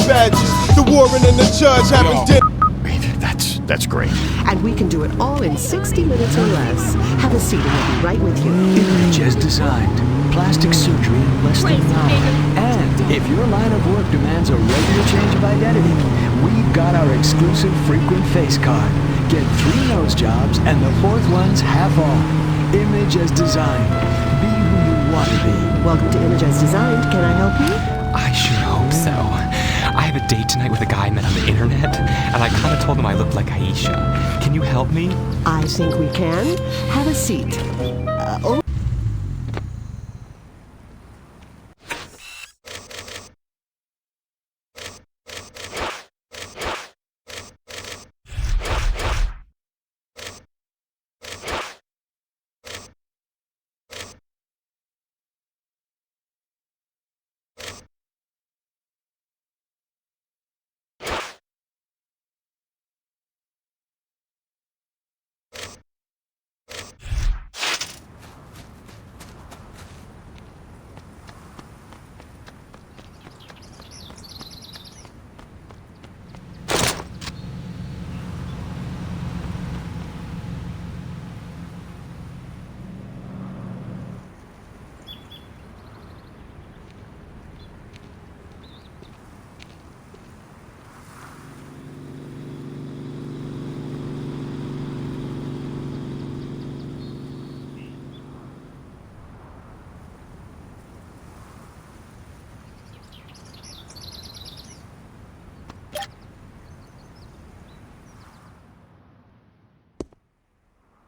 badges. The warden and the judge having dinner. That's great. And we can do it all in 60 minutes or less. Have a seat and we'll be right with you. Image as designed. Plastic surgery in less than an hour. And if your line of work demands a regular change of identity, we've got our exclusive frequent face card. Get 3 nose jobs and the 4th one's half off. Image as designed. Be who you want to be. Welcome to Image as Designed. Can I help you? I sure hope so. I have a date tonight with a guy I met on the internet, and I kind of told him I looked like Aisha. Can you help me? I think we can. Have a seat.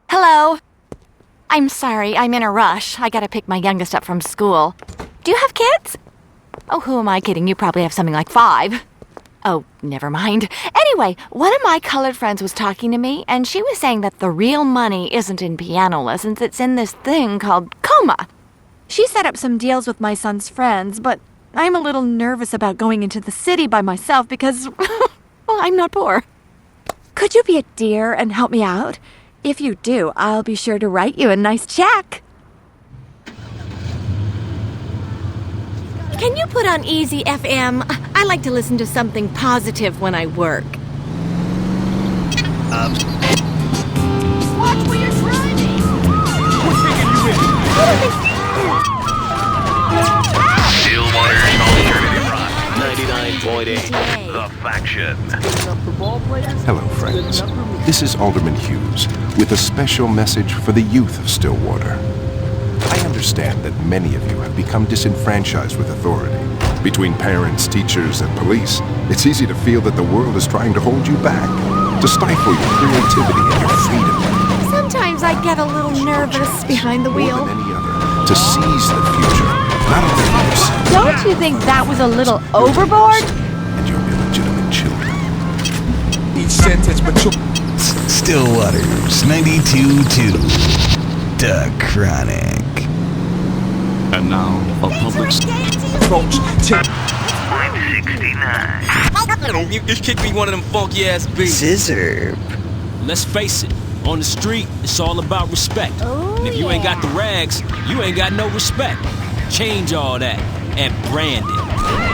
Hello. I'm sorry, I'm in a rush. I gotta pick my youngest up from school. Do you have kids? Oh, who am I kidding? You probably have something like 5. Oh, never mind. Anyway, one of my colored friends was talking to me, and she was saying that the real money isn't in piano lessons, it's in this thing called coma. She set up some deals with my son's friends, but I'm a little nervous about going into the city by myself because, well, I'm not poor. Could you be a dear and help me out? If you do, I'll be sure to write you a nice check. Can you put on Easy FM? I like to listen to something positive when I work. Watch where you're driving! We're taking you in. Stillwater's alternative rock. 99.8. The Faction. Hello, friends. This is Alderman Hughes with a special message for the youth of Stillwater. I understand that many of you have become disenfranchised with authority. Between parents, teachers, and police, it's easy to feel that the world is trying to hold you back, to stifle your creativity and your freedom. Sometimes I get a little nervous behind the wheel. More than any other, to seize the future, not only for yourself. Don't you think that was a little overboard? And your illegitimate children. Each sentence, but you. Stillwater's 92.2. The Chronic. And now, a public Approach. 569. You just kicked me one of them funky ass beats. Scissor. Let's face it, on the street, it's all about respect. And if you ain't got the rags, you ain't got no respect. Change all that and brand it.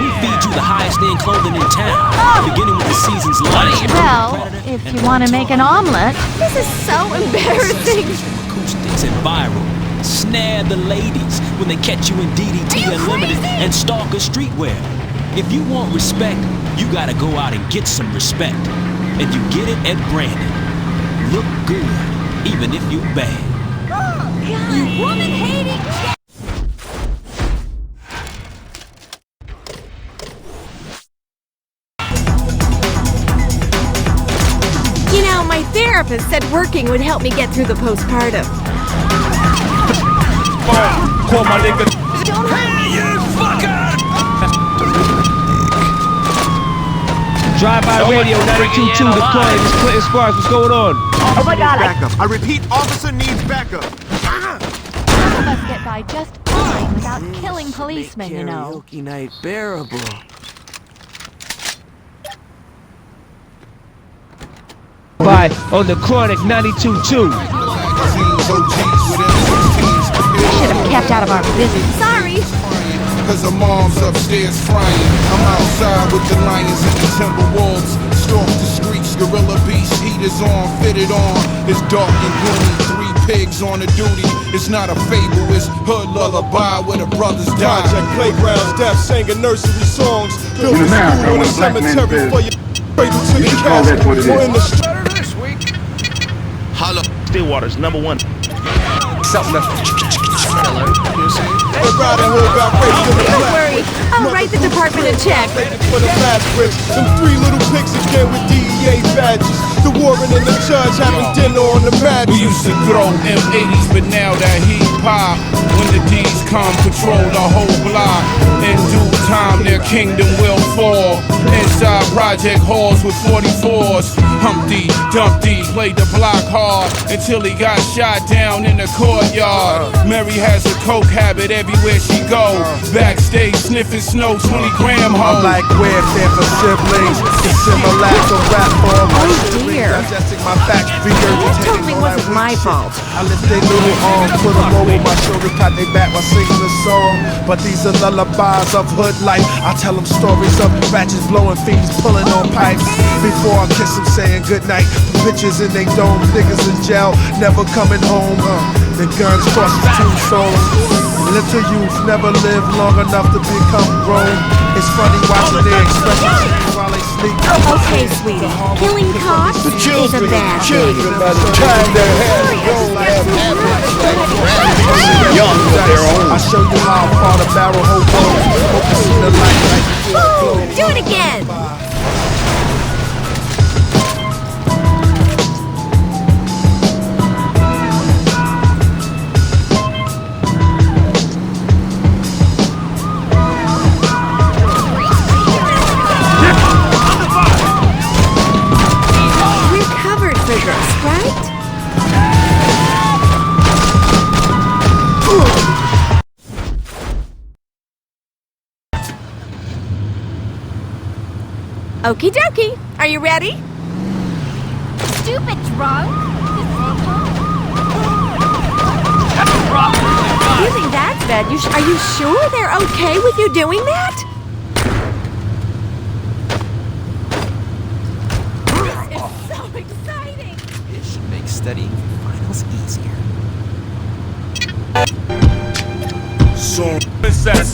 We feed you the highest end clothing in town, beginning with the season's lunch. Well, if you want to make an omelet. This is so embarrassing. Acoustics and viral. Snare the ladies when they catch you in DDT Unlimited and stalker streetwear. If you want respect, you gotta go out and get some respect. And you get it at Brandon. Look good, even if you bad. Oh, God. You woman-hating. You know, my therapist said working would help me get through the postpartum. Call my nigga. Don't hurt me, you fucker! Drive-by radio 92.2, the client is Clinton Sparks. What's going on? Oh my God! Backup. I repeat, officer needs backup. Some of us get by just fine without killing policemen, you know. Karaoke night bearable. By on the Chronic 92.2. Should have kept out of our business. Sorry. cause her mom's upstairs crying. I'm outside with the lions and the timber wolves. Stalk the streets, gorilla beast, heat is on, fitted on. It's dark and gloomy, 3 pigs on the duty. It's not a fable, it's hood lullaby where the brothers die. Project playgrounds, deaf singing nursery songs. Build a school on a cemetery for your cradle to the casket or in the street. Holla. Stillwater's #1. Something else. Don't worry, I'll write the department a check. For the last bricks, them 3 little pigs again with DEA badges. The warden and the judge having dinner on the mat. We used to throw M80s, but now that heat pop. When the D's come, control the whole block. In due time, their kingdom will fall. Inside project halls with 44s. Humpty Dumpty played the block hard until he got shot down in the courtyard. Mary has a coke habit everywhere she go. Backstage sniffing snow, 20-gram hoe. I'm like welfare for siblings. The Similac of rap for my dear. digesting my facts, It totally wasn't my fault. I lift their little arms, put them over my shoulder, pat their back while singing a song. But these are lullabies of hood life. I tell them stories of ratchets blowing fiends, pulling on pipes. Before I kiss them, saying goodnight. Pictures in they domes, niggas in jail, never coming home. The guns cross the 2 souls. Little youth never live long enough to become grown. It's funny watching their expressions while they sleep. Okay, sweetie, killing cops is a bad thing. By the time their hands Young with their own. I show you how far the barrel hold goes. Hope you see the light like Ooh, do it again. Okie dokie. Are you ready? Stupid drunk. You think that's bad? Are you sure they're okay with you doing that? This is so exciting. It should make studying for finals easier. Soon, princess.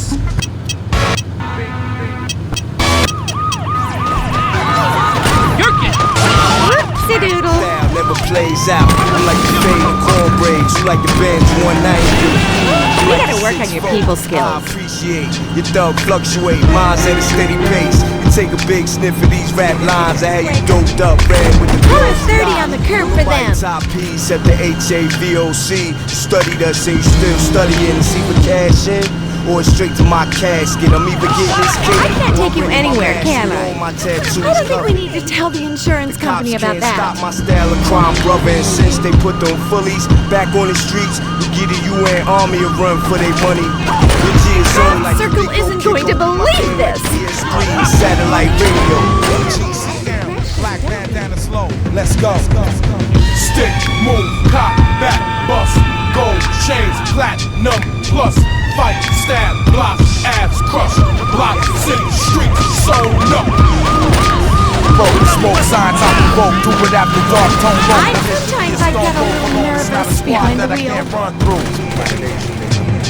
Whoopsie-doodle. Style never plays out. I like the fade corn braids. You like the bands 190. You gotta work on your people I skills. appreciate your thug fluctuate. Mine's at a steady pace. You take a big sniff of these rap lines. I had you doped up, red with the Pull a 30 on the curb for them. Top P's at the HAVOC. Studied us and you still studying to see what cash in. Or straight to my casket. I'm either getting this kid. I can't take you anywhere, can I? My tattoos I don't think we need to tell the insurance company about can't that. stop my style of crime, brother. And since they put them fullies back on the streets, you get a UN army a run for their money. Crime Circle isn't going to believe this. Satellite radio. Black bandana slow. Let's go. Stick, move, cop, back, bust, gold, chains, platinum, plus, fight, stab, block, abs, crush, block, city, street, sold up. Broke smoke signs, I provoke, do it after dark, tone roll. Sometimes I get a little nervous behind the wheel.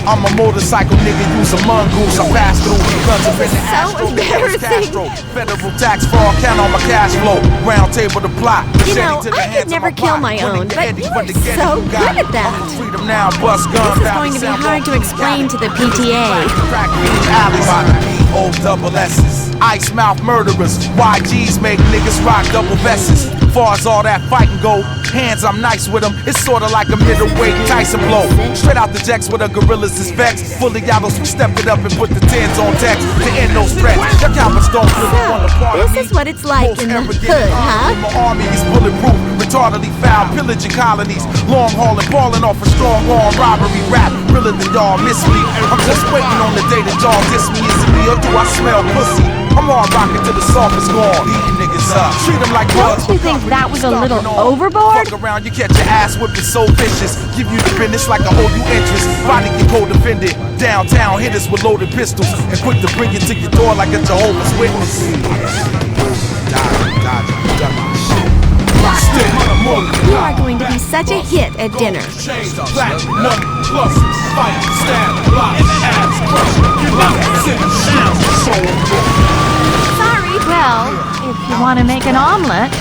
I'm a motorcycle nigga, use a mongoose. I pass through guns up in the So embarrassing. Federal tax fraud, count on my cash flow. Round table to plot. You know, I could never kill my own, but you are so good at that. Freedom now, bust gun. This is going to be hard to explain to the PTA. Old double S's. Ice mouth murderers. YGs make niggas rock double vests. Far as all that fighting go, hands I'm nice with them. It's sorta like a middleweight Tyson blow. Straight out the jacks with a gorilla's specs. Fully yaddles, we stepped it up and put the tens on text to end those threats. Your cowards don't really want to part of me. This is what it's like in the hood, huh? My army is bulletproof, retardedly foul, pillaging colonies. Long hauling, falling off a strong arm robbery rap. Realer than y'all miss me. I'm just waiting on the day that y'all diss me. Is it me or do I smell pussy? I'm hard rocking till the soft is gone. niggas up. Treat them like Don't you think that was a little overboard? Fuck around, you catch your ass whipped, it's so vicious. Give you the business like a hold you interest. Body get cold offended. Downtown hit us with loaded pistols and quick to bring it to your door like a Jehovah's Witness. You are going to be such a hit at dinner. Sorry, well, if you want to make an omelet.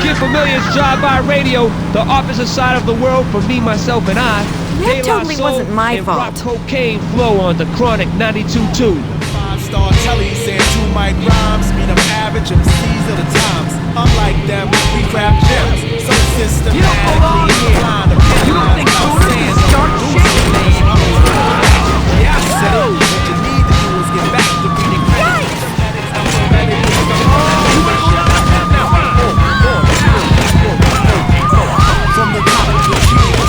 Get Familiar's Drive-By Radio, the opposite side of the world for me, myself, and I. That totally wasn't my and fault. rock cocaine flow on the Chronic 92.2. Five-star tellies and 2 mic rhymes mean I'm average in the seas of the times. Unlike them, we craft gems. So systematically inclined to penalize our sands. Yeah, I said it. What you need to do is get back to reading credits.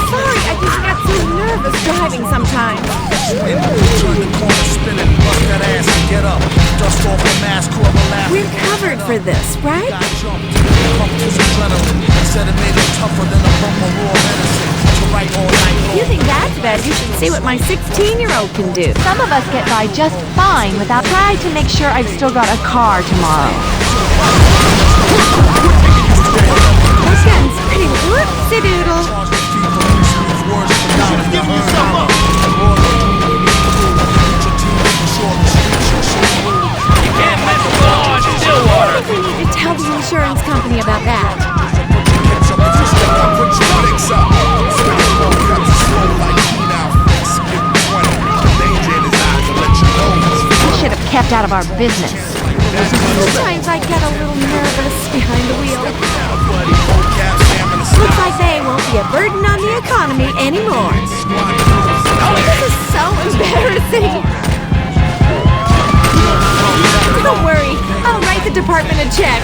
Sorry, I just got so nervous driving sometimes. Turn the corner, spin it, bust that ass and get up. Dust off the mask, curl the laugh. We're covered for this, right? Got jumped, pumped his adrenaline. Said it made it tougher than a bump of raw medicine. To write all night long. You think that's bad? You should see what my 16-year-old can do. Some of us get by just fine without trying to make sure I've still got a car tomorrow. This gun's pretty whoopsie-doodle. I think we need to tell the insurance company about that. We should have kept out of our business. Sometimes I get a little nervous behind the wheel. Looks like they won't be a burden on the economy anymore. Oh, this is so embarrassing. Don't worry, I'll write the department a check.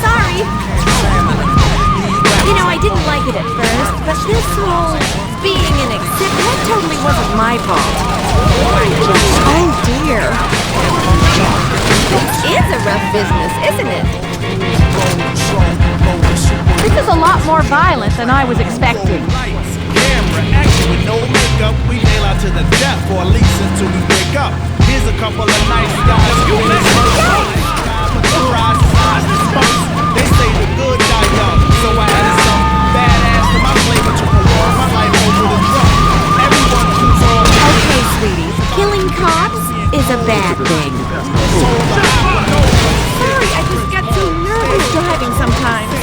Sorry. You know, I didn't like it at first, but this whole being an exhibit, that totally wasn't my fault. Oh dear. This is a rough business, isn't it? This is a lot more violent than I was expecting. Camera action with no makeup. We nail out to the death, or at least until we wake up. Here's a couple of nice guys. They say the good die young, so I added some badass to my flavor to prolong my life over the drum. Everyone who's on. Okay, sweetie, killing cops is a bad thing. Sorry, I just got so nervous driving sometimes.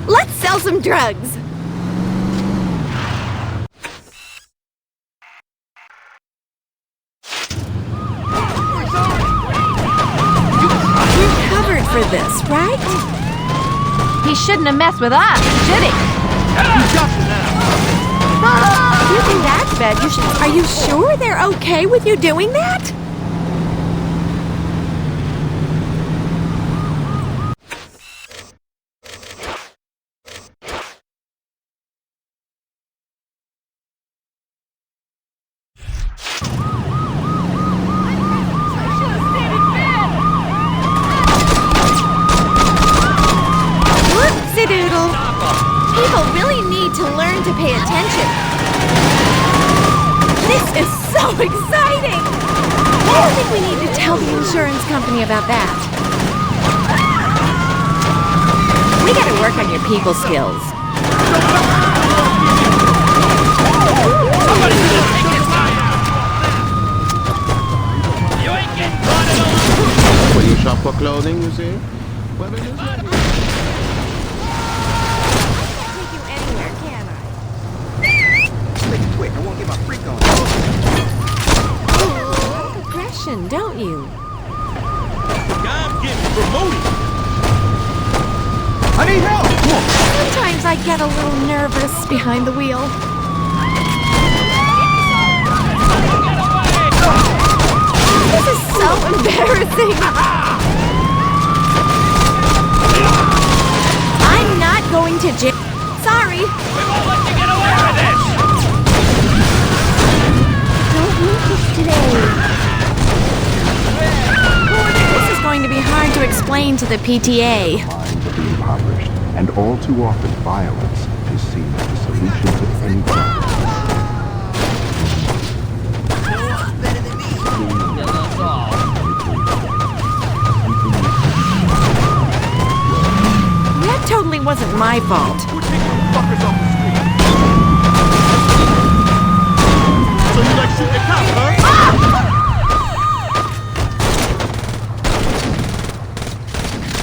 Let's sell some drugs. We're covered for this, right? He shouldn't have messed with us, should he? You think that's bad? Are you sure they're okay with you doing that? Whoopsie-doodle. People really need to learn to pay attention. This is so exciting! I think we need to tell the insurance company about that. We gotta work on your people skills. Well, you shop for clothing, you see? Well, I can't take you anywhere, can I? make it quick. I won't get my freak on. Aggression, don't you? I'm getting promoted. I need help! Sometimes I get a little nervous behind the wheel. This is so embarrassing. I'm not going to jail. sorry. We won't let you get away with this! Don't need this today. This is going to be hard to explain to the PTA. Minds are being impoverished, and all too often violence is seen as the solution to any problem. That totally wasn't my fault. So you like shooting a cop, huh?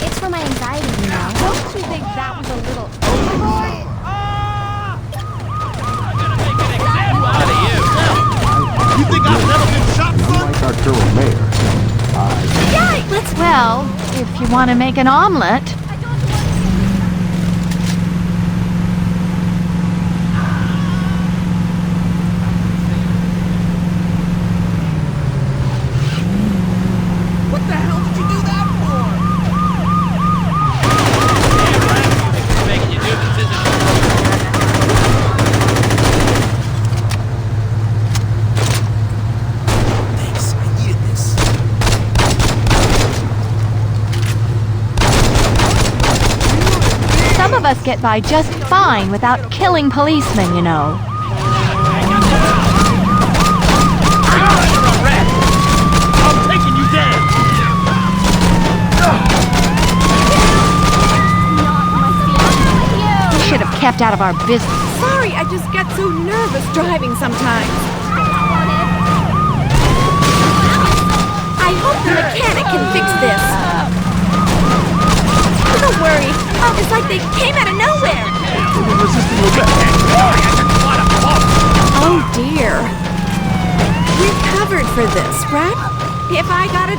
It's for my anxiety, you know. Don't you think that was a little overboard? You think I've never been shot, son? Like our current mayor, Well, if you want to make an omelet. What the hell did you do that for? Making you do this isn't... Thanks, I needed this. Some of us get by just fine without killing policemen, you know. I'm taking you down! We should have kept out of our business. Sorry, I just get so nervous driving sometimes. I hope the mechanic can fix this. Don't worry, it's like they came out of nowhere. Oh dear. We're covered for this, right? If I got $1.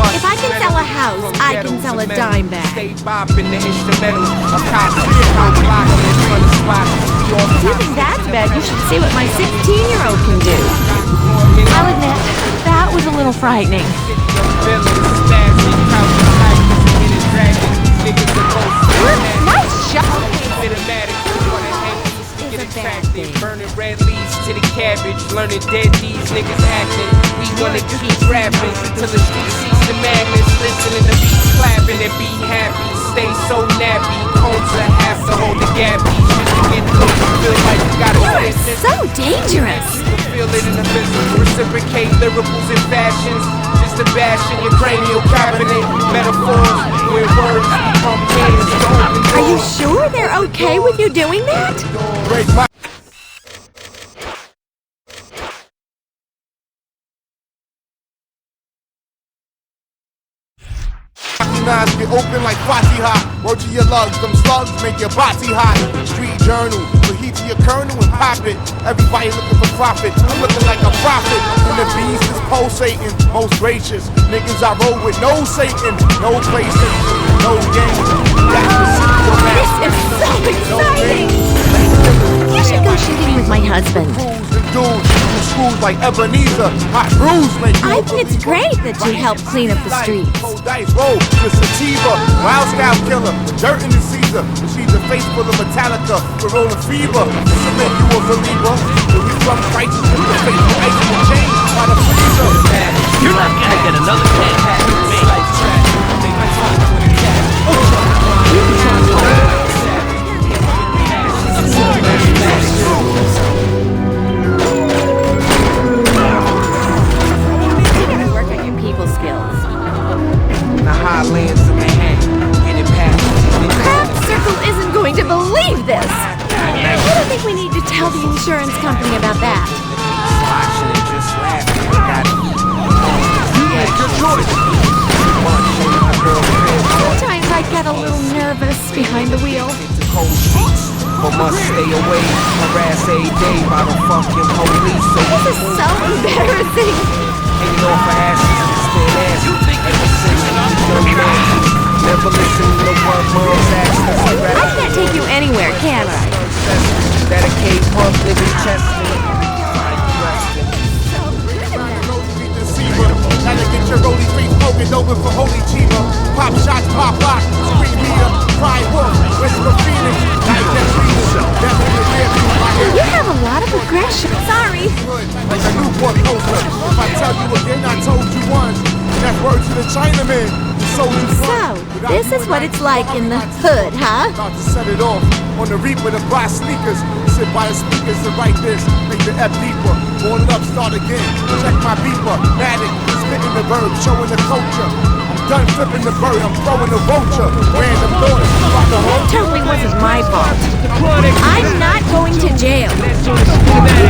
If I can sell a house, I can sell a dime bag. Stay bopping the instrumentals. I'm constantly blocking in front of spots. If you think that's bad, you should see what my 16-year-old can do. I'll admit, that was a little frightening. Nice shot! Burning red leaves to the cabbage, learning dead these niggas acting. We gonna keep rapping till the street sees the madness. Listening to beats clapping and be happy. Stay so nappy, cones are half to hold the gap. These shit to get loose, feel like you gotta You're so dangerous. feel it in the physical, reciprocate lyricals and fashions. Just a bash in your cranial cabinet. Metaphors where words become hands. Are you sure they're okay with you doing that? Break my Nines get open like Fatiha. Word to your lugs, them slugs make your body hot. Street journal, put heat to your kernel and pop it. Everybody looking for profit, I'm looking like a prophet. And the beast is pulsating, most gracious. Niggas I roll with, no Satan, no PlayStation, no games. This is so exciting! You should go shooting with my husband. Dudes, screws like Ebenezer, hot brews make you I think it's great that you help clean up the streets. Cold dice roll with sativa, wild scout killer, dirt in the Caesar. She's a face full of Metallica, for rolling fever. Submit you a believer. We from righteous with the face of ice and chain by the freezer. You're not gonna get another chance with me. Work on your people skills. The highlands of Manhattan, get it past. Craft Circle isn't going to believe this. I don't think we need to tell the insurance company about that. Watching it, just laughing. Gotta eat. Good choice. Sometimes I get a little nervous behind the wheel. Cold streets, but must stay away. Harass every day by the fucking police. So This is so embarrassing. hanging off of asses, still ass. Ever since you was young man, never listen to what mom's actions. I can't take you anywhere, can I? Dedicate pump niggas chesting. Gotta get your rolly face poking over for holy Chiba. If I tell you again, I told you once. And that's word to the Chinaman. So, this is what it's like in the hood, huh? About to set it off on the reaper to buy sneakers. Sit by the speakers and write this. Make the F deeper. Roll it up, start again. Check my beeper. Matic, spitting the verb, showing the culture. I'm done flipping the bird, I'm throwing the vulture. Random thoughts. That totally wasn't my fault. I'm not going to jail. You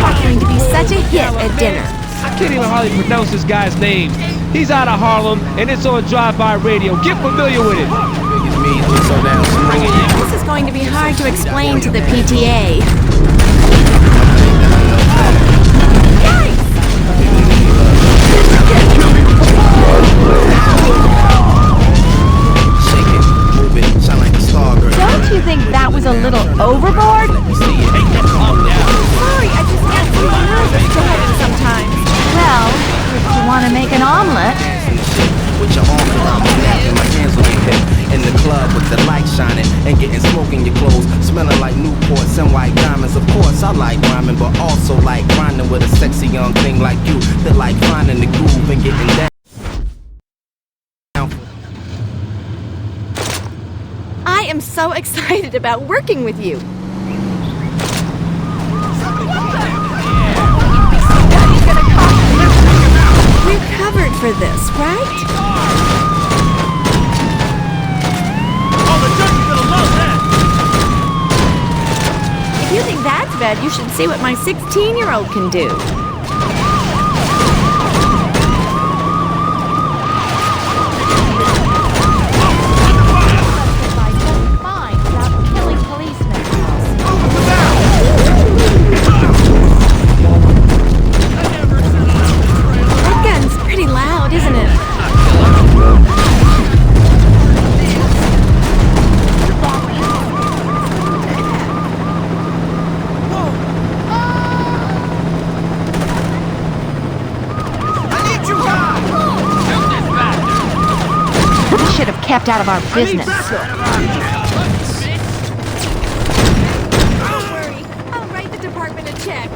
are going to be such a hit at dinner. I can't even hardly pronounce this guy's name. He's out of Harlem, and it's on Drive-By Radio. Get familiar with it. This is going to be hard to explain to the PTA. Don't you think that was a little overboard? Sorry, I just get so nervous driving sometimes. Well, if you want to make an omelet. With your arm around my neck and my hands on your hip. In the club with the light shining and getting smoke in your clothes. Smelling like Newports and white diamonds. Of course, I like rhyming, but also like grinding with a sexy young thing like you. That like finding the groove and getting down. I am so excited about working with you. We're covered for this, right? Oh, the judge is gonna love that! If you think that's bad, you should see what my 16-year-old can do. That gun's pretty loud, isn't it? Should have kept out of our business. Don't worry, I'll write the department a check.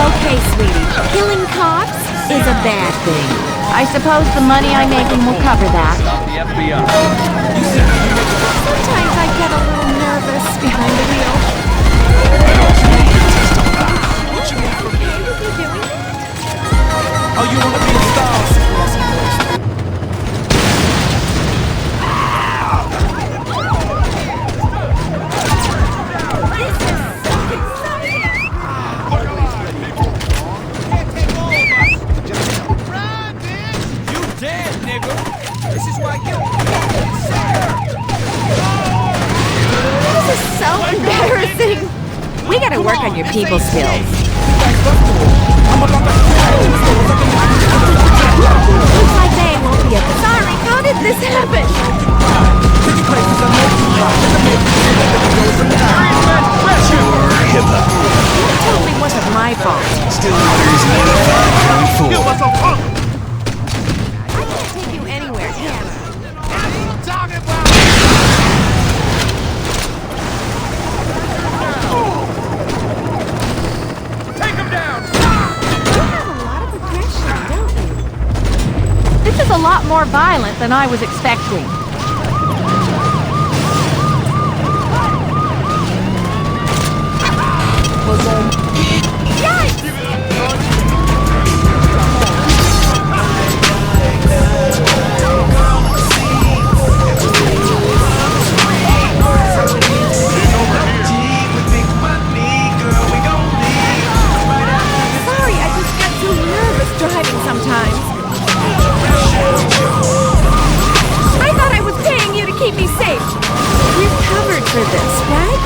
Okay, sweetie, killing cops is a bad thing. I suppose the money I'm making will cover that. Sometimes I get a little nervous behind the wheel. Oh, you wanna be a star? This is so embarrassing. We gotta work on your people skills. Looks like they won't be sorry. How did this happen? Hip-hop. That totally wasn't my fault. Stillwater's 95.4. I can't take you anywhere, can I? This is a lot more violent than I was expecting. Sorry, I just get so nervous driving sometimes. I thought I was paying you to keep me safe. We're covered for this, right?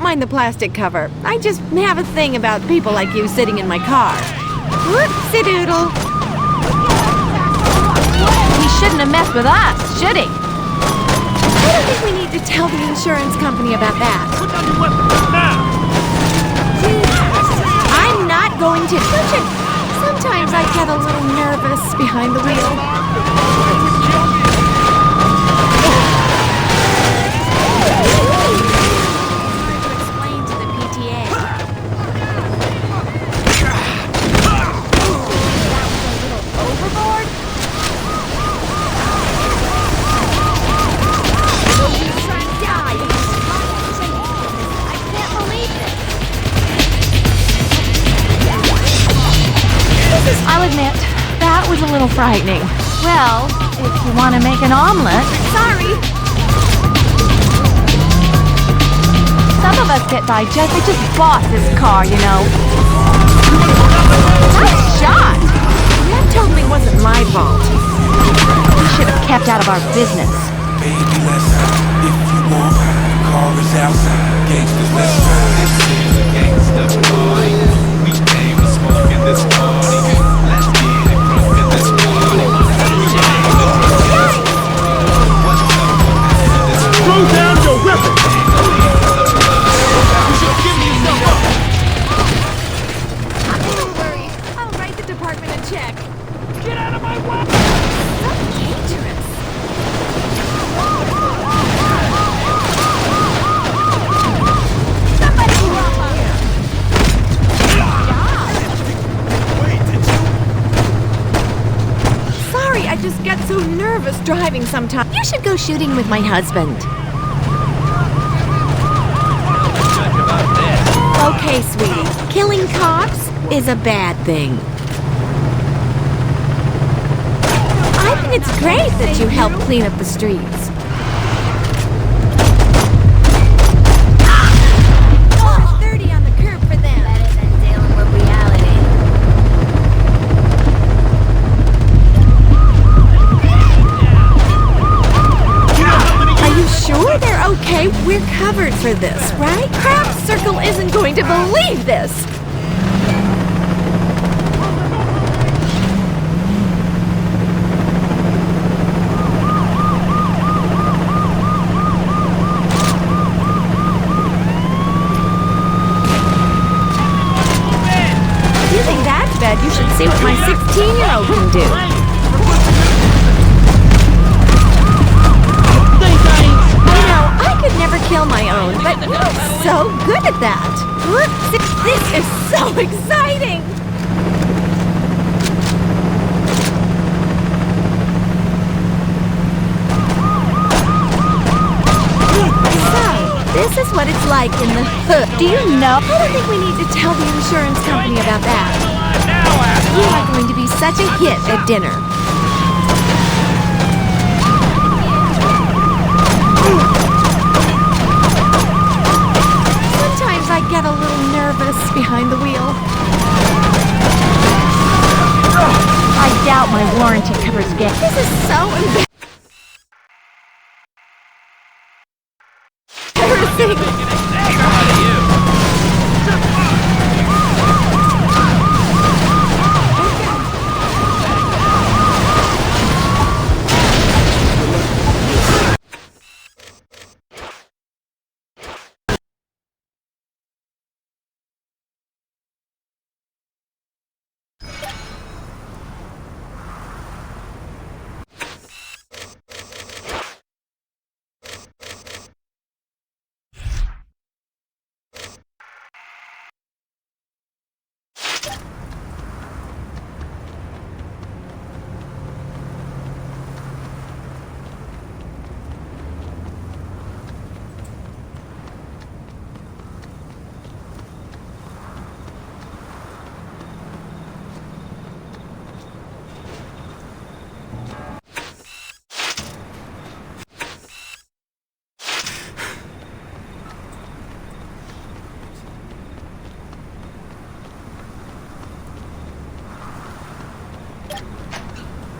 mind the plastic cover. I just have a thing about people like you sitting in my car. Whoopsie-doodle. He shouldn't have messed with us, should he? I don't think we need to tell the insurance company about that. Put down your weapon now! I'm not going to touch it. Sometimes I get a little nervous behind the wheel. Explain to the PTA. That was a little overboard. You try and die. I can't believe this. I'll admit, that was a little frightening. Well, if you want to make an omelet... Sorry. Some of us get by just... I just bought this car, you know. Nice shot! That totally wasn't my fault. We should have kept out of our business. Baby, let's if you want. Car is outside. Gangsters, let's ride. This is a gangsta party. We came to smoke in this party. Let's get it drunk in this party. Throw down your weapon! Don't worry. I'll write the department a check. Get out of my way! So dangerous. Somebody drop here. Sorry, I just get so nervous driving sometimes. You should go shooting with my husband. Okay, sweetie. Killing cops is a bad thing. I think it's great that you help clean up the streets. Oh, 30 on the curb for them. Better than dealing with reality. Are you sure they're okay? We're covered for this, right? Craft Circle isn't going to believe this. If you think that's bad, you should see what my 16-year-old can do. You know, I could never kill my own, but you're so good at that. This is so exciting! So, this is what it's like in the hood. Do you know? I don't think we need to tell the insurance company about that. You are going to be such a hit at dinner. Sometimes I get a little nervous behind the wheel. I doubt my warranty covers gas. This is so embarrassing.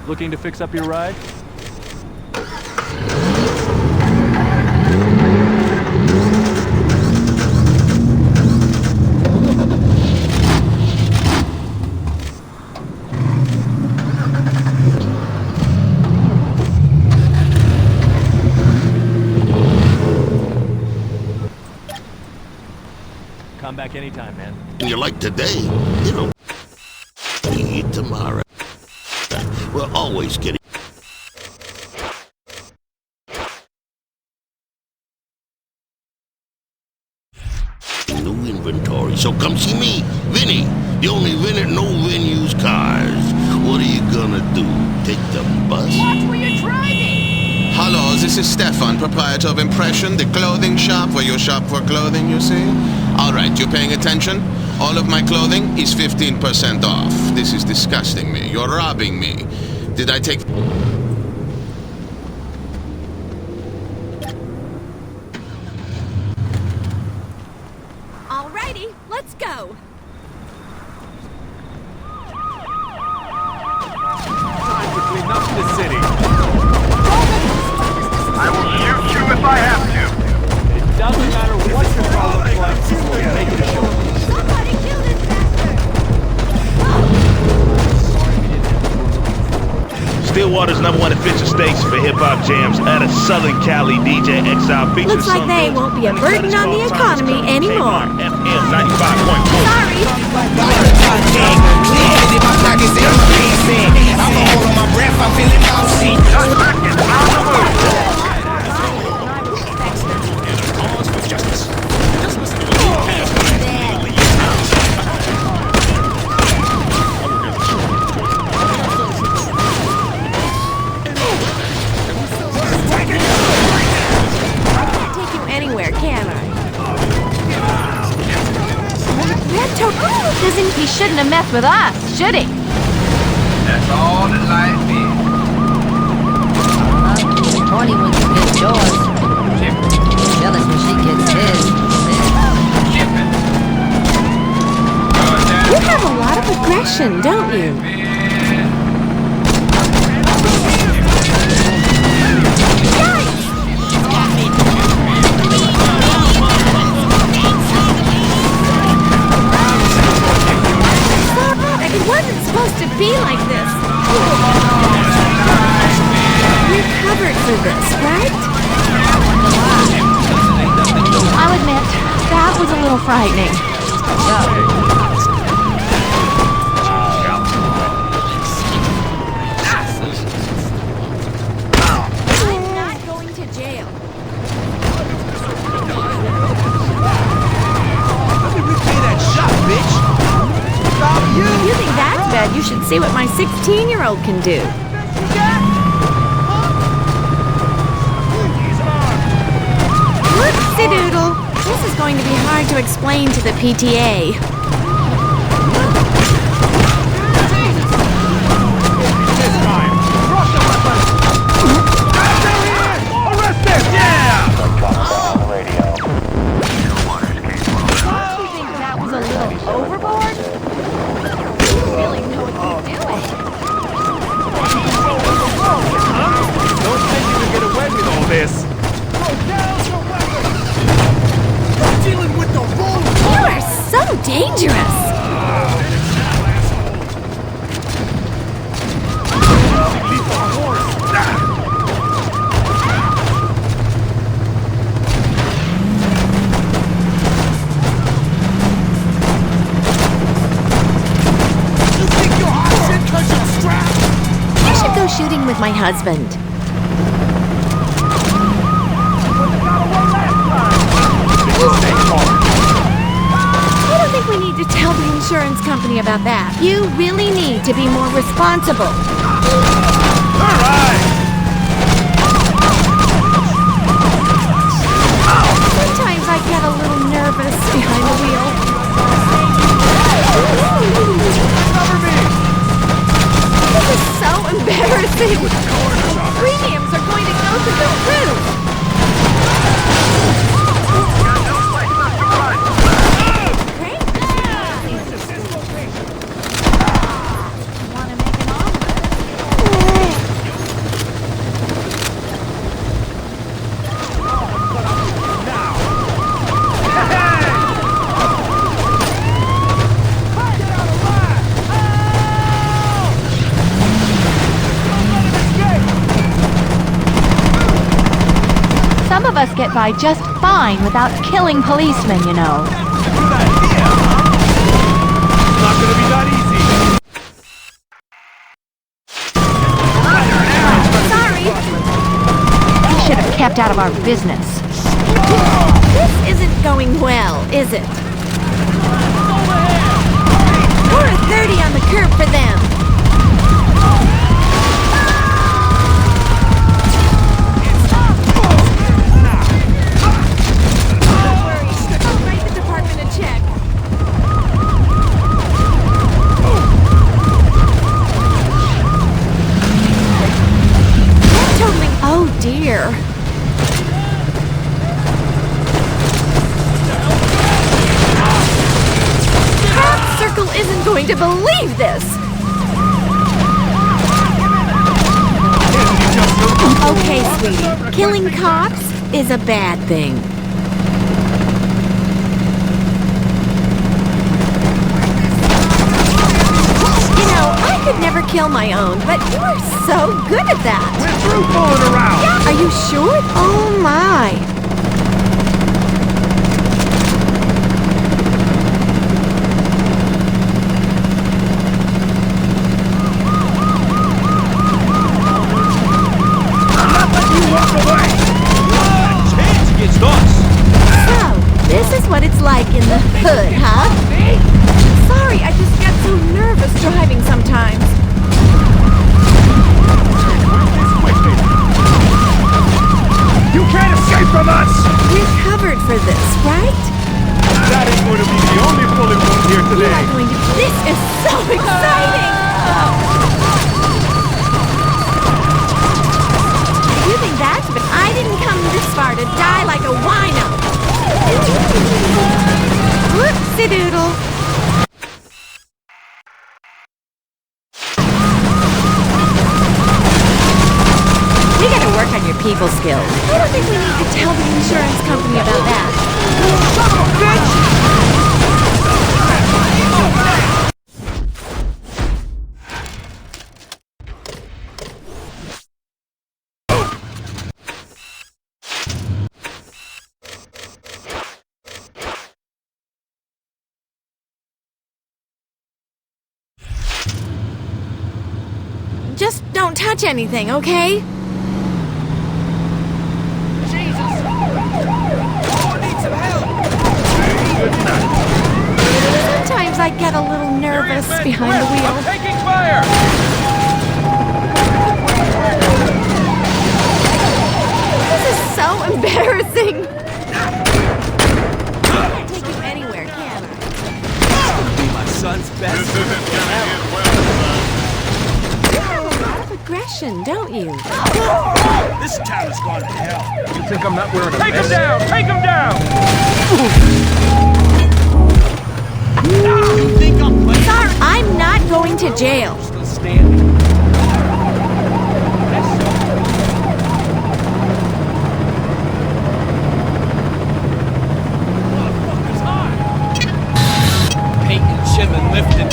Looking to fix up your ride? Come back anytime, man. You like today, it'll be tomorrow. We're always getting new inventory, so come see me, Vinny, the only Vinny no venues cars. What are you gonna do? Take the bus? Watch where you're driving! Hello, this is Stefan, proprietor of Impression, the clothing shop where you shop for clothing, you see? Alright, you paying attention? All of my clothing is 15% off. This is disgusting me. You're robbing me. Did I take... Alrighty, let's go. Time to clean up the city. I will shoot you if I have to. It doesn't matter what your problem's like before you make it a show. Somebody kill this bastard! Stillwater's #1 official station for hip-hop jams out of Southern Cali. DJ Exile features Looks like they won't be a burden on the economy anymore. FM 95.4. Sorry. He shouldn't have messed with us, should he? That's all that life is. 20 when you get yours. Jealous when she gets his. You have a lot of aggression, don't you? It wasn't supposed to be like this. We're covered for this, right? I'll admit, that was a little frightening. I'm not going to jail. How did we pay that shot, bitch? If you think that's bad, you should see what my 16-year-old can do. Whoopsie-doodle. This is going to be hard to explain to the PTA. Arrest him! Yeah! Don't you think that was a little overboard? You really know what you're doing. Don't think you can get away with all this. Dealing with the wrong. You are so dangerous. I should go shooting with my husband. I don't think we need to tell the insurance company about that. You really need to be more responsible. Sometimes I get a little nervous behind the wheel. This is so embarrassing. Premiums are going to go through the roof. Some of us get by just fine without killing policemen, you know. of our business. This isn't going well, is it? Or a 30 on the curb for them. Don't worry, I'll write the department a check. Totally. Oh dear. Crab Circle isn't going to believe this. Okay, sweetie. Killing cops is a bad thing. You know, I could never kill my own, but you are so good at that. We're through fooling around. Yeah, are you sure? Oh my. I'm not letting you walk away. Chance against us. So, this is what it's like in the hood, huh? Sorry, I just get so nervous driving sometimes. You can't escape from us. We're covered for this, right? That ain't going to be the only bullet wound here We today. are going to. This is so exciting! You think that's but I didn't come this far to die like a wino. Whoopsie doodle. We gotta work on your people skills. I don't think we need to tell the insurance company about that. Just don't touch anything, okay? Sometimes I get a little nervous behind the wheel. I'm taking fire. This is so embarrassing. I can't take you anywhere, can I? Be my son's best. You have a lot of aggression, don't you? This town has gone to hell. You think I'm not wearing a Take him vest? down! Take him down! You think I'm playing? Sorry, I'm not going to jail. Still standing. Painting, chimming, lifting.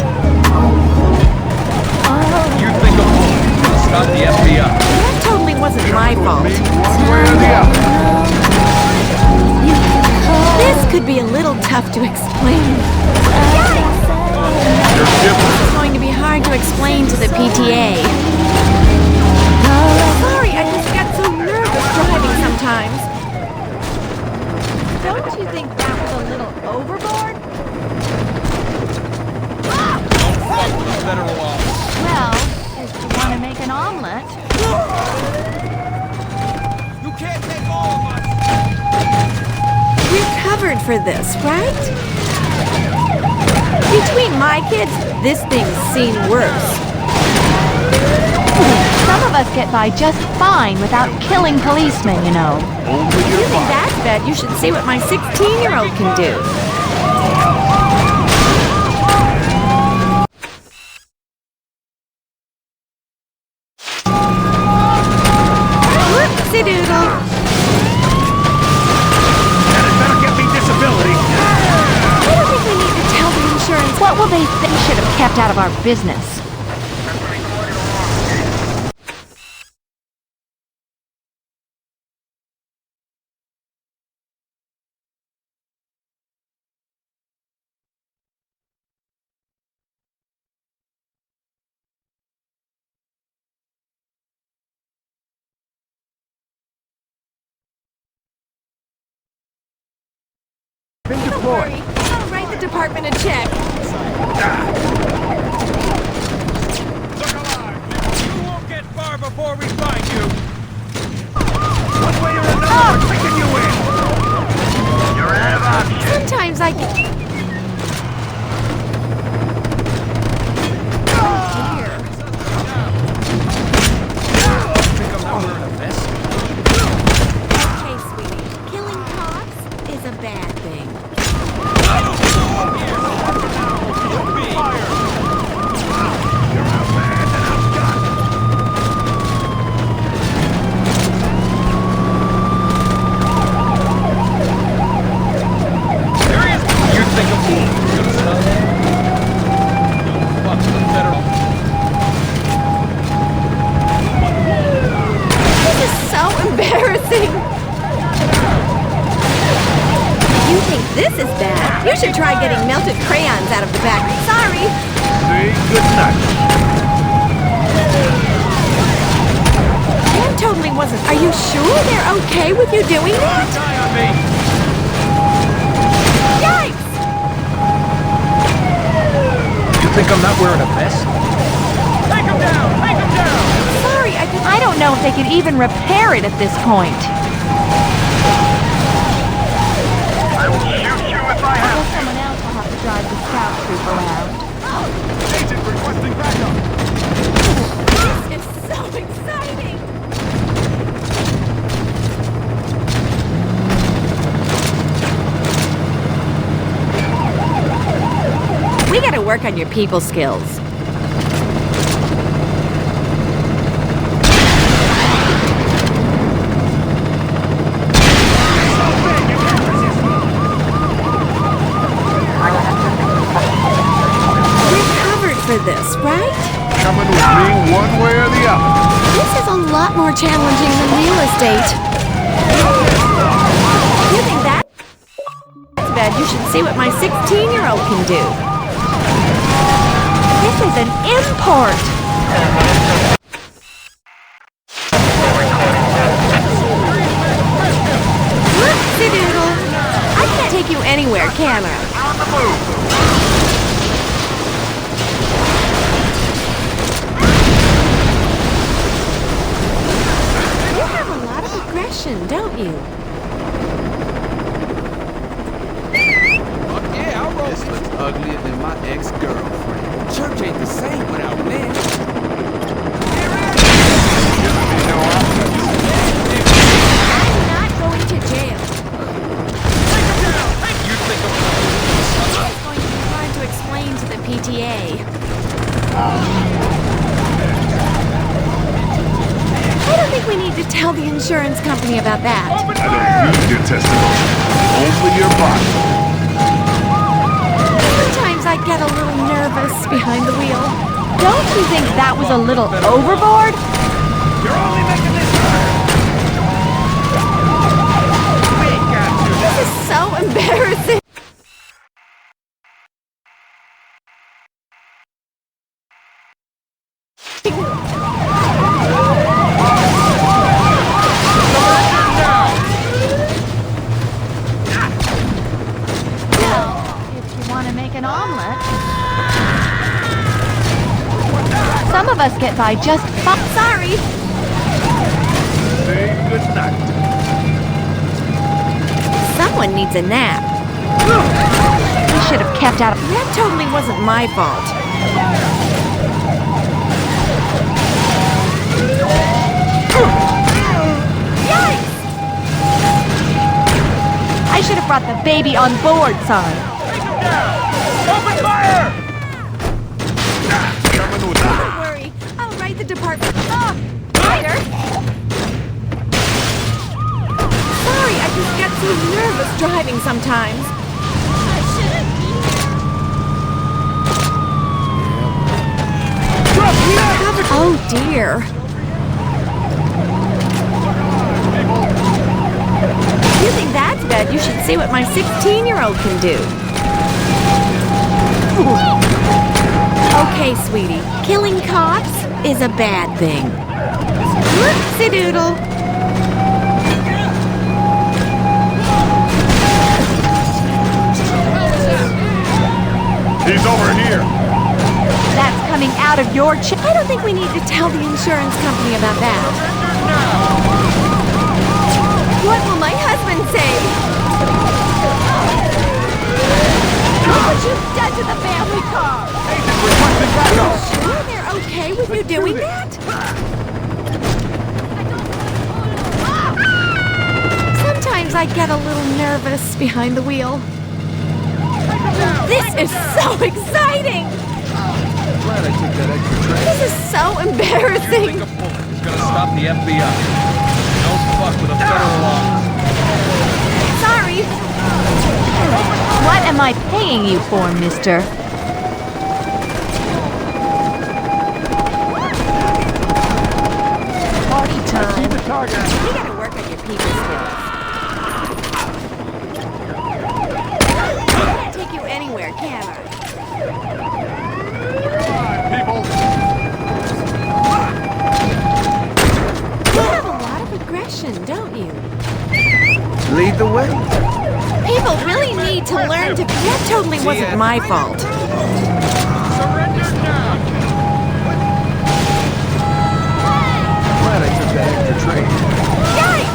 You think I'm bullet? It's not the FBI. That totally wasn't my fault. One way or the other. This could be a little tough to explain. It's going to be hard to explain to the PTA. Sorry, I just get so nervous driving sometimes. Don't you think that was a little overboard? Don't fuck with the federal law. Well, if you want to make an omelet. You can't take all of us. We're covered for this, right? Between my kids, this thing's seen worse. Some of us get by just fine without killing policemen, you know. If you think that's bad, you should see what my 16-year-old can do. Whoopsie doodle. That had better get me disability. I don't think we need to tell the insurance. What will they think should have kept out of our business? report. I'll write the department a check. You won't get far before we find you. One way or another, we're taking you in. You're out of options. Sometimes I can... Okay, sweetie. Killing cops is a bad thing. You think of me? Fuck the federal. This is so embarrassing. You think this is bad? You should try getting melted crayons out of the back. Sorry. See, good night. That totally wasn't. Are you sure they're okay with you doing that? Die on me. Yikes! You think I'm not wearing a vest? Take him down! Take him down! Sorry, I don't know if they could even repair it at this point. I will shoot you if I have to. Someone else will have to drive the scout troop around. Agent requesting backup. This is so exciting! We gotta work on your people skills. For this, right? Coming with me one way or the other. This is a lot more challenging than real estate. You think that's bad? You should see what my 16-year-old can do. This is an import. Whoopsie-doodle. I can't take you anywhere, can I? On the move. Don't you? Yeah, I'll roll. This looks uglier than my ex-girlfriend. Church ain't the same without men. I'm not going to jail. You think of It's going to be hard to explain to the PTA. I don't think we need to tell the insurance company about that. I don't need your testimony. Only your body. Sometimes I get a little nervous behind the wheel. Don't you think that was a little overboard? You're only making this hard. We ain't got to. This is so embarrassing. Some of us get by just fine. Sorry. Say good night. Someone needs a nap. We should have kept out of... That totally wasn't my fault. Yikes! I should have brought the baby on board sign. open fire! Don't worry. I'll write the department. Oh, later. Sorry, I just get so nervous driving sometimes. I shouldn't be here. Oh dear. You think that's bad? You should see what my 16-year-old can do. Okay, sweetie. Killing cops is a bad thing. Whoopsie-doodle. He's over here. That's coming out of your check. I don't think we need to tell the insurance company about that. What will my husband say? Look what you've done to the family car! Sure they're okay with you doing that? Sometimes I get a little nervous behind the wheel. This is so exciting! Glad I took that extra train. This is so embarrassing. It's gonna stop the FBI. Don't fuck with a federal office. Sorry. What am I paying you for, mister? Party time. You gotta work on your people skills. I can't take you anywhere, can I? People. You have a lot of aggression, don't you? Lead the way. People really need to learn to... That totally wasn't my fault. Surrender now. Glad I took that extra train. Yikes!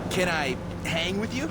Can I hang with you?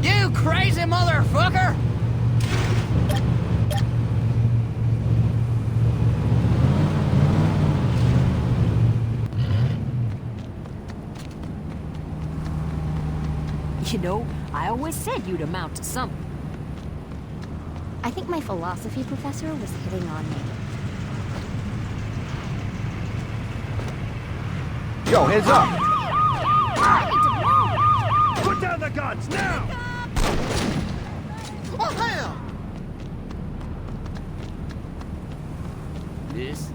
You crazy motherfucker! You know, I always said you'd amount to something. I think my philosophy professor was hitting on me. Yo, heads up! Put down the guns, now! Oh, hell! This